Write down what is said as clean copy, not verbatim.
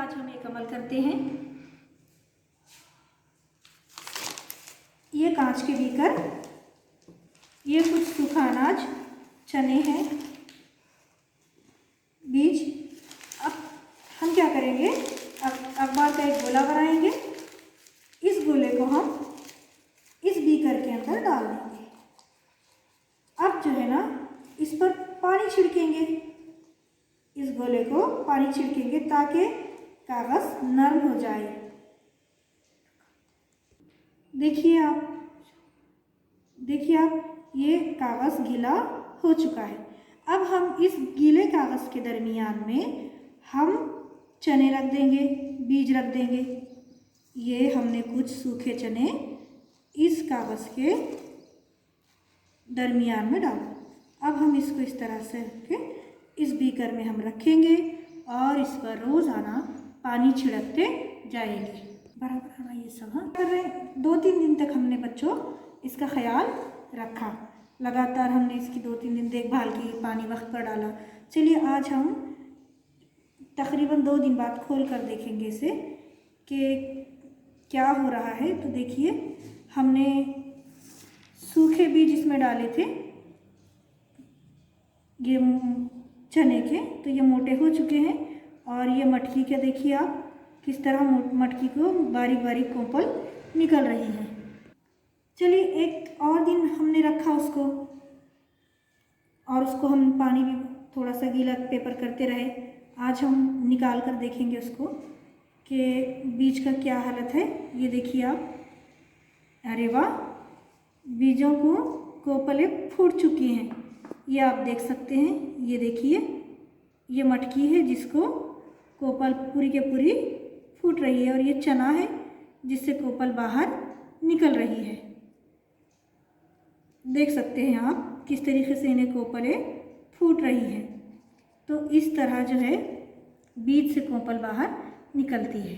आज हम एक अमल करते हैं। ये कांच के बीकर, ये कुछ सूखा अनाज, चने हैं, बीज। अब हम क्या करेंगे, अखबार का एक गोला बनाएंगे। इस गोले को हम इस बीकर के अंदर डाल देंगे। अब जो है ना, इस पर पानी छिड़केंगे। इस गोले को पानी छिड़केंगे ताकि कागज़ नरम हो जाए। देखिए आप ये कागज़ गीला हो चुका है। अब हम इस गीले कागज़ के दरमियान में हम चने रख देंगे, बीज रख देंगे। ये हमने कुछ सूखे चने इस कागज़ के दरमियान में डाला। अब हम इसको इस तरह से रख के इस बीकर में हम रखेंगे और इस पर रोज़ाना पानी छिड़कते जाएंगे। बराबर ये सब हम कर रहे हैं। 2-3 दिन तक हमने बच्चों इसका ख्याल रखा। लगातार हमने इसकी 2-3 दिन देखभाल की, पानी वक्त पर डाला। चलिए आज हम तकरीबन 2 दिन बाद खोल कर देखेंगे इसे कि क्या हो रहा है। तो देखिए, हमने सूखे बीज इसमें डाले थे ये चने के, तो ये मोटे हो चुके हैं। और ये मटकी के देखिए आप किस तरह मटकी को बारीक बारीक कोपल निकल रही हैं। चलिए एक और दिन हमने रखा उसको, और उसको हम पानी भी थोड़ा सा गीला पेपर करते रहे। आज हम निकाल कर देखेंगे उसको कि बीज का क्या हालत है। ये देखिए आप, अरे वाह, बीजों को कोपलें फूट चुकी हैं। ये आप देख सकते हैं। ये देखिए, ये मटकी है जिसको कोपल पूरी के पूरी फूट रही है, और ये चना है जिससे कोपल बाहर निकल रही है। देख सकते हैं आप किस तरीके से इन्हें कोपलें फूट रही हैं। तो इस तरह जो है बीज से कोपल बाहर निकलती है।